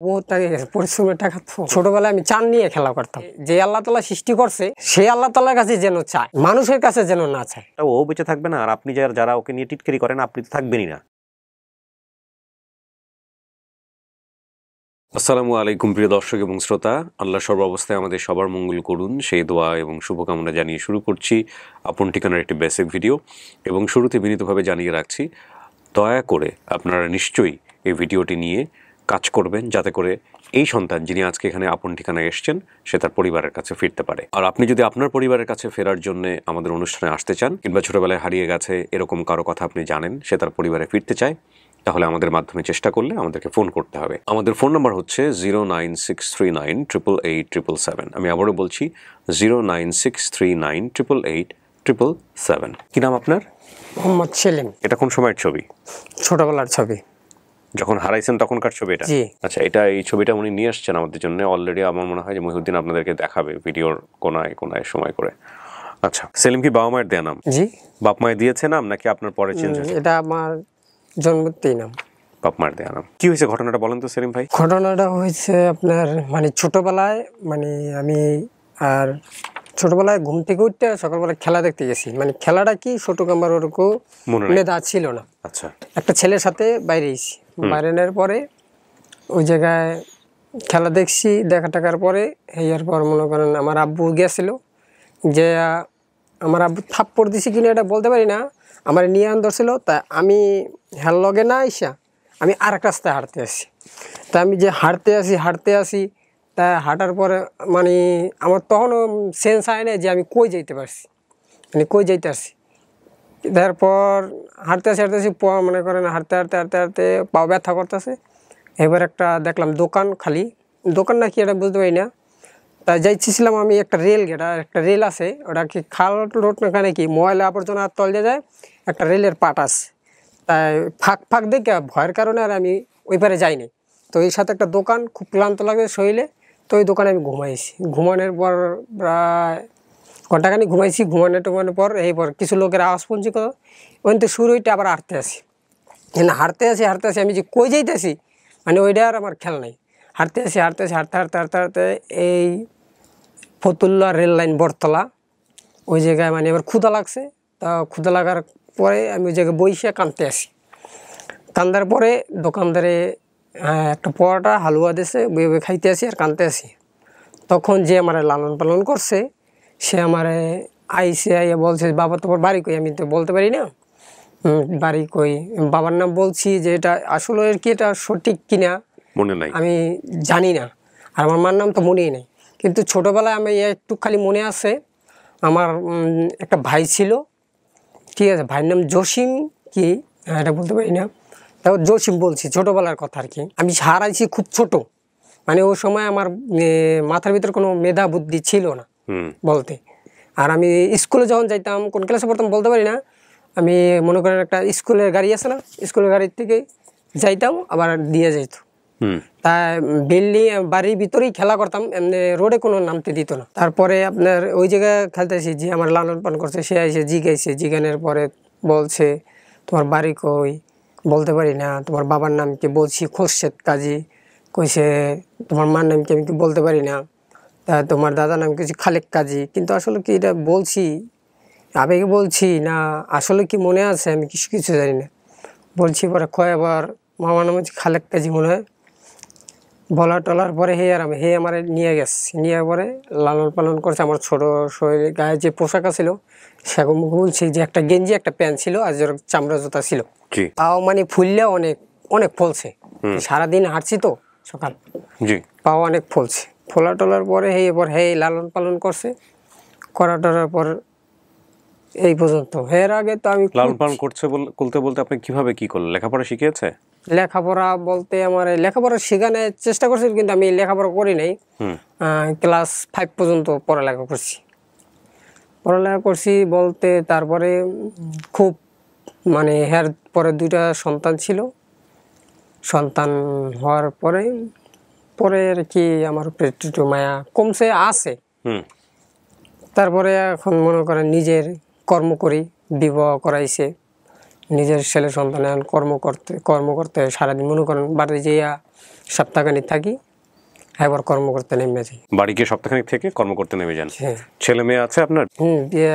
বহুত টাকা গেছে, পরিশ্রমের টাকা। তো ছোটবেলায় আমি চান নিয়ে খেলা করতাম। যে আল্লাহ তাআলা সৃষ্টি করছে সেই আল্লাহ তাআলার কাছে যেন চায়, মানুষের কাছে যেন না চায়। ও বেঁচে থাকবে না, আর আপনি যারা ওকে নিয়ে টিটকারি করেন আপনি তো থাকবেনই না। আসসালামু আলাইকুম প্রিয় দর্শক এবং শ্রোতা, আল্লাহ সর্বাবস্থায় আমাদের সবার মঙ্গল করুন সেই দোয়া এবং শুভকামনা জানিয়ে শুরু করছি আপন ঠিকানার একটি বেসিক ভিডিও। এবং শুরুতে বিনীতভাবে জানিয়ে রাখছি, দয়া করে আপনারা নিশ্চয়ই এই ভিডিওটি নিয়ে কাজ করবেন যাতে করে এই সন্তান যিনি আজকে এখানে আপন ঠিকানায় এসছেন সে তার পরিবারের কাছে ফিরতে পারে। আর আপনি যদি আপনার পরিবারের কাছে ফেরার জন্য আমাদের অনুষ্ঠানে আসতে চান, কিংবা ছোটবেলায় হারিয়ে গেছে এরকম কারো কথা আপনি জানেন সে তার পরিবারে ফিরতে চায়, তাহলে আমাদের মাধ্যমে চেষ্টা করলে আমাদেরকে ফোন করতে হবে। আমাদের ফোন নাম্বার হচ্ছে 09639887777। আমি আবারও বলছি 09639887777। কি নাম আপনার? মোহাম্মদ সেলিম। এটা কোন সময়ের ছবি? ছোটবেলার ছবি। যখন হারাইছেন তখনকার ছবি এটা? জি। আচ্ছা, এই ছবিটা উনি নিয়ে আসছেন আমাদের জন্য অলরেডি। আমার মনে হয় যে মহিউদ্দিন আপনাদেরকে দেখাবে ভিডিওর কোনায় কোনায় সময় করে। আচ্ছা, সেলিম কি বাবা মায়ের দেয়া নাম? জি। বাপ মায়ের দিয়েছে নাম নাকি আপনার পরে চেঞ্জ হয়েছে? এটা আমার জন্মতেই নাম। বাপ মায়ের দেয়া নাম। কি হয়েছে ঘটনাটা বলেন তো সেলিম ভাই। ঘটনাটা হয়েছে আপনার ছোটবেলায়, আমি আর ছোটবেলায় ঘুম থেকে উঠতে সকালবেলায় খেলা দেখতে গেছি। খেলাটা কি ছোট কাম্বার ওরকম মেধা ছিল না। আচ্ছা, একটা ছেলের সাথে বাইরে গেছি। বাইরে নেওয়ার পরে ওই জায়গায় খেলা দেখছি। দেখা টাকার পরে এর পর মনে করেন আমার আব্বু গেছিল, যে আমার আব্বু থাপ্পড় দিছি কিনা এটা বলতে পারি না, আমার নিয়ে আন ধরছিল। তা আমি হেল লগে না আইসা আমি আর এক রাস্তায় হাঁটতে আসি। তা আমি যে হাঁটতে আসি তা হাঁটার পরে আমার তখনও সেন্স হয় না যে আমি কই যাইতে পারছি, কই যাইতে আসছি। তারপর হাঁটতে আসি মনে করেন হাঁটতে পাও ব্যথা করতেছে। এবার একটা দেখলাম দোকান, খালি দোকান নাকি এটা বুঝতে পারি না। তা যাইছিলাম আমি একটা রেল গেট, আর একটা রেল আছে, ওটা কি খাল রোড না কি ময়লা আবর্জনা তলে যায়, একটা রেলের পাট আছে। তাই ফাঁক দেখে ভয়ের কারণে আর আমি ওই পারে যাইনি। তো এই সাথে একটা দোকান, খুব ক্লান্ত লাগে শরীরে, তো ওই দোকানে আমি ঘুমাইছি। ঘুমানোর পর প্রায় ঘন্টাখানি ঘুমাইছি। ঘুমানোর পর কিছু লোকের আওয়াজ শুনছি, ওখান থেকে শুরু হইতে আবার হাঁটতে আসি। হাঁটতে আসি আমি যে কই যাইতেছি ওইটা আর আমার খেয়াল নাই। হাঁটতে হাঁটতে এই ফতুল্লা রেল লাইন বটতলা ওই জায়গায় এবার ক্ষুধা লাগছে। তা ক্ষুধা লাগার পরে আমি ওই জায়গায় বইসে কাঁদতে আসি। কান্দার পরে দোকানদারে একটা পরোটা হালুয়া দিয়েছে, বই খাইতে আসি আর কাঁদতে আসি। তখন যে আমার লালন পালন করছে সে আমার আইসে বলছে, বাবা তোমার বাড়ি কই? আমি তো বলতে পারি না বাড়ি কই। বাবার নাম বলছি, যে এটা আসলে কি এটা সঠিক কিনা মনে নাই, আমি জানি না। আর আমার মার নাম তো মনেই নেই, কিন্তু ছোটোবেলায় আমি একটু খালি মনে আছে। আমার একটা ভাই ছিল, ঠিক আছে, ভাইয়ের নাম জসিম কি এটা বলতে পারি না, তাও জসিম বলছি, ছোটোবেলার কথা আর কি। আমি হারাইছি খুব ছোট, ওই সময় আমার মাথার ভিতর কোনো মেধা বুদ্ধি ছিল না বলতে। আর আমি স্কুলে যখন যাইতাম, কোন ক্লাসে পড়তাম বলতে পারি না, আমি মনে করেন একটা স্কুলের গাড়ি আছে না, স্কুলের গাড়ির থেকে যাইতাম আবার দিয়ে যাইত। তাই বাড়ির ভিতরেই খেলা করতাম, এমনি রোডে কোনো নামতে দিত না। তারপরে আপনার ওই জায়গায় খেলতেছি, যে আমার লালন পালন করছে সে এসে জিজ্ঞানের পরে বলছে, তোমার বাড়ি কই? বলতে পারি না। তোমার বাবার নাম কি? বলছি খোরশেদ কাজী। কইছে তোমার মার নাম কি? আমি কি বলতে পারি না। তা তোমার দাদার নাম কিছু খালেক কাজী। কিন্তু আসলে কি এটা বলছি আবেগে বলছি না আসলে কি মনে আছে আমি কিছু জানি না। বলছি পরে আবার মামার নাম হচ্ছে খালেক কাজী মনে হয়। বলা টলার পরে আমার নিয়ে গেছে। নিয়ে পরে লালন পালন করছে। আমার ছোট শরীরে গায়ে যে পোশাক ছিল সেরকম বলছি, যে একটা গেঞ্জি একটা প্যান্ট ছিল আর চামড়া জুতা ছিল। পাও ফুললে অনেক অনেক ফলছে, সারাদিন হাঁটছি তো সকাল, পাও অনেক ফলছে। ফোলা টলার পরে লালন পালন করছে, করা টলার পর এই পর্যন্ত। এর আগে তো আমি লালন পালন বলতে আপনি কিভাবে কি করলেন? লেখাপড়া শিখিয়েছে? লেখাপড়া বলতে আমার লেখাপড়া শেখানোর চেষ্টা করছি, কিন্তু আমি লেখাপড়া করি নাই। ক্লাস 5 পর্যন্ত পড়ালেখা করছি বলতে। তারপরে খুব এর পরে 2টা সন্তান ছিল। সন্তান হওয়ার পরে আর কি আমার একটু মায়া কমছে আছে। তারপরে এখন মনে করেন নিজের কর্ম করি, বিবাহ করাইছে, নিজের ছেলে সন্তান এখন কর্ম করতে সারাদিন মনে করেন বাড়ি যেয়া সপ্তাহখানিক থাকি, এবার কর্ম করতে নেমে যাই। বাড়ি গিয়ে সপ্তাহখানেক থেকে কর্ম করতে নেমে যান। হ্যাঁ। ছেলে মেয়ে আছে আপনার?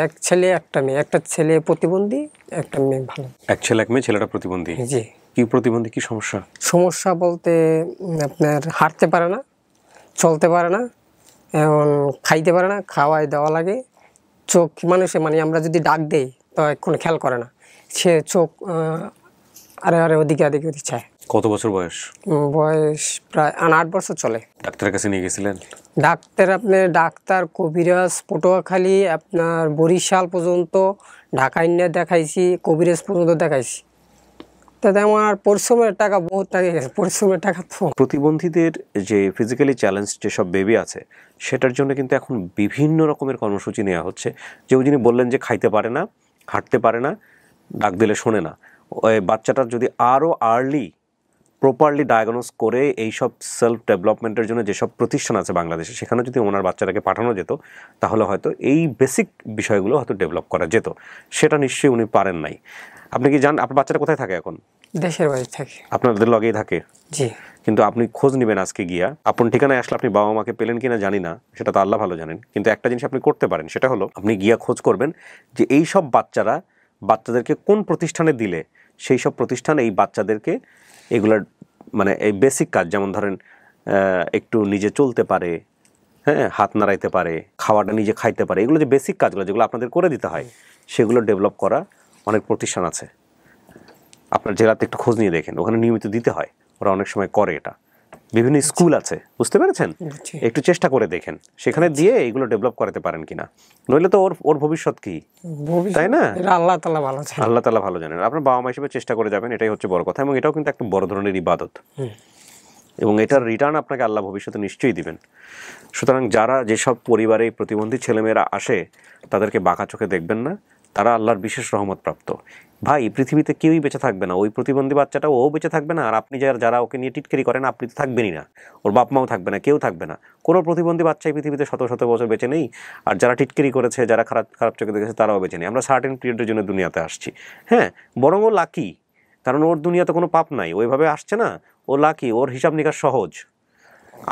এক ছেলে একটা মেয়ে, একটা ছেলে প্রতিবন্ধী, একটা মেয়ে ভালো। এক ছেলে এক মেয়ে, ছেলেটা প্রতিবন্ধী। জি। কি প্রতিবন্ধী, কি সমস্যা? সমস্যা বলতে আপনার হাঁটতে পারে না, চলতে পারে না, এবং খাইতে পারে না, খাওয়াই দেওয়া লাগে। চোখ মানুষে মানে আমরা যদি ডাক দেই তো এখন খেয়াল করে না, সে চোখ আরে আরে ওদিকে ওদিকে ওদিকে চায়। কত বছর বয়স? বয়স প্রায় 8 বছর চলে। ডাক্তারের কাছে নিয়ে গেছিলেন? ডাক্তার কবিরাজ পটুয়াখালী আপনার বরিশাল পর্যন্ত, ঢাকায় নিয়ে দেখাইছি, কবিরাজ পর্যন্ত দেখাইছি। তাতে আমার পরিশ্রমের টাকা বহুত টাকা গেছে, পরিশ্রমের টাকা তো। প্রতিবন্ধীদের যে ফিজিক্যালি চ্যালেঞ্জ যেসব বেবি আছে সেটার জন্য কিন্তু এখন বিভিন্ন রকমের কর্মসূচি নেওয়া হচ্ছে। যে যিনি বললেন যে খাইতে পারে না, হাঁটতে পারে না, ডাক দিলে শোনে না, ওই বাচ্চাটার যদি আরও আর্লি প্রপারলি ডায়াগনোস করে এইসব সেলফ ডেভেলপমেন্টের জন্য যেসব প্রতিষ্ঠান আছে বাংলাদেশে, সেখানে যদি ওনার বাচ্চাটাকে পাঠানো যেত তাহলে হয়তো এই বেসিক বিষয়গুলো হয়তো ডেভেলপ করা যেত। সেটা নিশ্চয়ই উনি পারেন নাই। আপনি কি জান আপনার বাচ্চাটা কোথায় থাকে এখন? দেশের বাড়ি থাকে। আপনাদের লগেই থাকে? জি। কিন্তু আপনি খোঁজ নেবেন আজকে গিয়া, আপন ঠিকানায় আসলে আপনি বাবা মাকে পেলেন কিনা জানি না, সেটা তো আল্লাহ ভালো জানেন। কিন্তু একটা জিনিস আপনি করতে পারেন, সেটা হলো আপনি গিয়া খোঁজ করবেন যে এই সব বাচ্চাদেরকে কোন প্রতিষ্ঠানে দিলে সেই সব প্রতিষ্ঠান এই বাচ্চাদেরকে এগুলার মানে এই বেসিক কাজ, যেমন ধরেন একটু নিজে চলতে পারে, হ্যাঁ, হাত নাড়াইতে পারে, খাওয়াটা নিজে খাইতে পারে, এগুলো যে বেসিক কাজগুলো যেগুলো আপনাদের করে দিতে হয় সেগুলো ডেভেলপ করা অনেক প্রতিষ্ঠান আছে। আপনার জেলাতে একটু খোঁজ নিয়ে দেখেন, ওখানে নিয়মিত দিতে হয়, ওরা অনেক সময় করে এটা। বিভিন্ন স্কুল আছে, বুঝতে পেরেছেন? একটু চেষ্টা করে দেখেন সেখানে দিয়ে এইগুলো ডেভেলপ করাতে পারেন কিনা, নইলে তো ওর ভবিষ্যৎ কি, তাই না? আল্লাহ তাআলা ভালো জানেন। আল্লাহ তাআলা ভালো জানেন। আপনার বাবা মা হিসেবে চেষ্টা করে যাবেন, এটাই হচ্ছে বড় কথা। এবং এটাও কিন্তু একটা বড় ধরনের ইবাদত, এবং এটার রিটার্ন আপনাকে আল্লাহ ভবিষ্যতে নিশ্চয়ই দিবেন। সুতরাং যারা যেসব পরিবারে প্রতিবন্ধী ছেলেমেয়েরা আসে তাদেরকে বাঁকা চোখে দেখবেন না, তারা আল্লাহর বিশেষ রহমত প্রাপ্ত। ভাই, পৃথিবীতে কেউই বেঁচে থাকবে না, ওই প্রতিবন্ধী বাচ্চাটা ও বেঁচে থাকবে না, আর আপনি যারা ওকে নিয়ে টিটকারি করেন আপনি তো থাকবেনই না, ওর বাপ মাও থাকবে না, কেউ থাকবে না। কোনো প্রতিবন্ধী বাচ্চাই পৃথিবীতে শত শত বছর বেঁচে নেই, আর যারা টিটকারি করেছে, যারা খারাপ চোখে দেখেছে তারাও বেঁচে নেই। আমরা সার্টেন পিরিয়ডের জন্য দুনিয়াতে আসছি, হ্যাঁ, বরং ও লাকি, কারণ ওর দুনিয়াতে কোনো পাপ নাই, ওইভাবে আসছে না, ও লাকি, ওর হিসাব নিকাশ সহজ।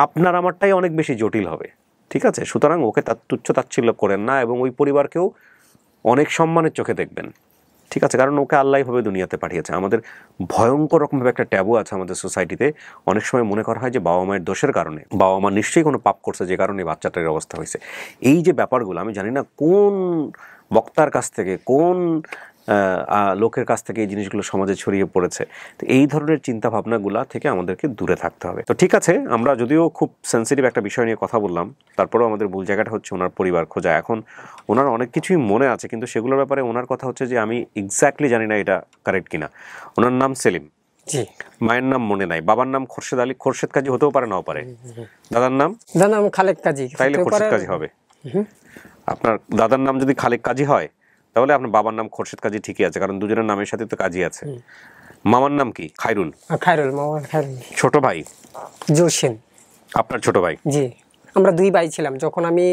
আপনার আমারটাই অনেক বেশি জটিল হবে, ঠিক আছে? সুতরাং ওকে তুচ্ছ তাচ্ছিল্য করেন না, এবং ওই পরিবারকেও অনেক সম্মানের চোখে দেখবেন, ঠিক আছে? কারণ ওকে আল্লাহভাবে দুনিয়াতে পাঠিয়েছে। আমাদের ভয়ঙ্কর রকমভাবে একটা ট্যাবু আছে আমাদের সোসাইটিতে, অনেক সময় মনে করা হয় যে বাবা মায়ের দোষের কারণে, বাবা মা নিশ্চয়ই কোনো পাপ করছে যে কারণে বাচ্চাটার অবস্থা হয়েছে। এই যে ব্যাপারগুলো, আমি জানি না কোন বক্তার কাছ থেকে, কোন লোকের কাছ থেকে এই জিনিসগুলো সমাজে ছড়িয়ে পড়েছে। তো এই ধরনের চিন্তা ভাবনাগুলা থেকে আমাদেরকে দূরে থাকতে হবে। তো ঠিক আছে, আমরা যদিও খুব সেন্সিটিভ একটা বিষয় নিয়ে কথা বললাম, তারপরেও আমাদের ভুল জায়গাটা হচ্ছে ওনার পরিবার খোঁজা। এখন ওনার অনেক কিছুই মনে আছে, কিন্তু সেগুলোর ব্যাপারে ওনার কথা হচ্ছে যে আমি এক্স্যাক্টলি জানি না এটা কারেক্ট কিনা। ওনার নাম সেলিম, জি। মায়ের নাম মনে নাই, বাবার নাম খোরশেদ আলী, খোরশেদ কাজী হতেও পারে, নাও পারে। দাদার নাম খালেক কাজী, তাইলে খোরশেদ কাজী হবে। আপনার দাদার নাম যদি খালেক কাজী হয় তাহলে আপনার বাবার নাম খোরশেদ কাজী ঠিকই আছে, কারণ দুজনের নামের সাথে তো কাজী আছে। মামার নাম কি? খায়রুল। মামা খায়রুল। ছোট ভাই জসিম। আপনার ছোট ভাই? জি, আমরা 2 ভাই ছিলাম যখন আমি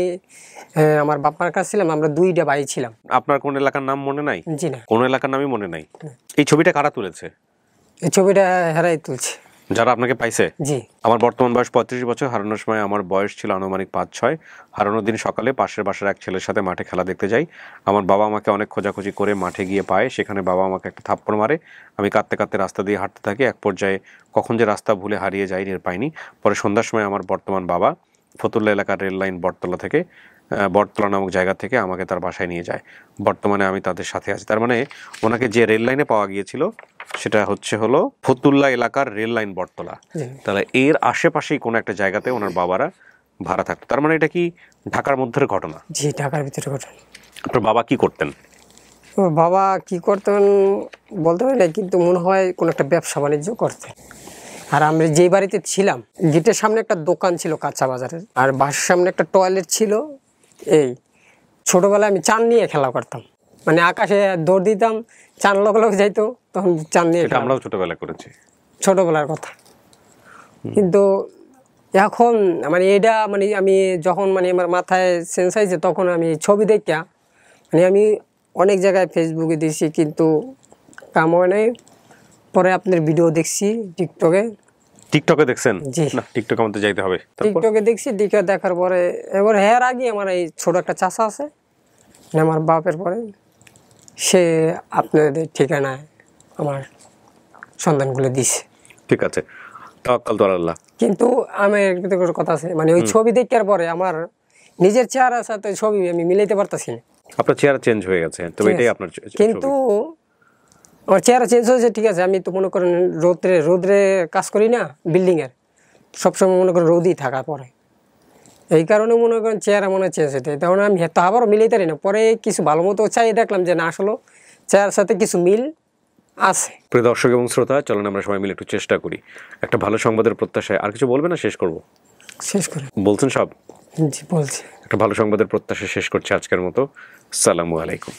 আমার বাবার কাছে ছিলাম, আমরা 2টা ভাই ছিলাম। আপনার কোন এলাকার নাম মনে নাই? জি না। কোন এলাকার নামই মনে নাই? এই ছবিটা কারা তুলেছে? এই ছবিটা হেরাই তুলছে। যারা আপনাকে পাইছে? জি। আমার বর্তমান বয়স 35 বছর, হারানোর সময় আমার বয়স ছিল আনুমানিক 5-6। হারানোর দিন সকালে পাশের বাসার এক ছেলের সাথে মাঠে খেলা দেখতে যাই। আমার বাবা আমাকে অনেক খোঁজাখুঁজি করে মাঠে গিয়ে পায়, সেখানে বাবা আমাকে একটা থাপ্পড় মারে। আমি কাঁদতে কাঁদতে রাস্তা দিয়ে হাঁটতে থাকি, এক পর্যায়ে কখন যে রাস্তা ভুলে হারিয়ে যাই টের পাইনি। পরে সন্ধ্যার সময় আমার বর্তমান বাবা ফতুল্লা এলাকার রেল লাইন বটতলা নামক জায়গা থেকে আমাকে তার বাসায় নিয়ে যায়। বর্তমানে আমি তাদের সাথে আছি। তার মানে ওনাকে যে রেল লাইনে পাওয়া গিয়েছিল সেটা হলো ফতুল্লা এলাকার রেল লাইন বটতলা। তাহলে এর আশেপাশেই কোনো একটা জায়গাতে ওনার বাবারা ভাড়া থাকতো। তার মানে এটা কি ঢাকার মধ্যের ঘটনা? জি, ঢাকার ভিতরে ঘটনা। আপনার বাবা কি করতেন? বাবা কি করতেন বলতে পারি না, কিন্তু মনে হয় কোনো একটা ব্যবসা বাণিজ্য করতেন। আর আমরা যেই বাড়িতে ছিলাম, গেটের সামনে একটা দোকান ছিল কাঁচা বাজারের, আর বাসার সামনে একটা টয়লেট ছিল। এই ছোটোবেলায় আমি চান নিয়ে খেলা করতাম, মানে আকাশে দৌড় দিতাম, চান লগে যাইতো, তখন চান নিয়ে। আমরাও ছোটবেলায় করেছি, ছোটোবেলার কথা। কিন্তু এখন মানে এটা মানে আমি যখন মানে আমার মাথায় সেন্স হয়েছে, তখন আমি ছবি দেখা মানে আমি অনেক জায়গায় ফেসবুকে দিয়েছি, কিন্তু কাম হয় নাই। পরে আপনার ভিডিও দেখছি টিকটকে, টিকটকে দেখছেন? জি। না, টিকটকে আমাদের যাইতে হবে। তারপর টিকটকে দেখছি, দেখার পরে এবার এর আগে আমার এই ছোট একটা চাচা আছে, মানে আমার বাপের পরে, সে আপনাদের ঠিকানায় আমার সন্তানগুলো দিছে। ঠিক আছে, তাওয়াক্কাল তো আল্লাহ। কিন্তু আমি একটা করে কথা আছে, মানে ওই ছবি দেখার পরে আমার নিজের চেহারার সাথে ছবি আমি মিলাইতে পারতাছি না। আপনার চেহারা চেঞ্জ হয়ে গেছে, তবে এটাই আপনার কিন্তু আমার চেহারা চেঞ্জ হয়েছে, ঠিক আছে। আমি তো মনে করেন রোদ্রে কাজ করি না, বিল্ডিং এর সবসময় মনে করেন রোদই থাকা পরে, এই কারণে মনে করেন চেহারা মনে হয় চেঞ্জ হইতে, তখন আমি তো আবারও মিলাইতে পারি না। পরে কিছু ভালো মতো চাই দেখলাম যে না, আসলে চেহারার সাথে কিছু মিল আছে। প্রিয় দর্শক এবং শ্রোতা, চলেন আমরা সবাই মিলে একটু চেষ্টা করি। একটা ভালো সংবাদের প্রত্যাশায় আর কিছু বলবে না, শেষ করব? শেষ করে বলছেন সব? জি বলছি। একটা ভালো সংবাদের প্রত্যাশা শেষ করছি আজকের মতো। আসসালামু আলাইকুম।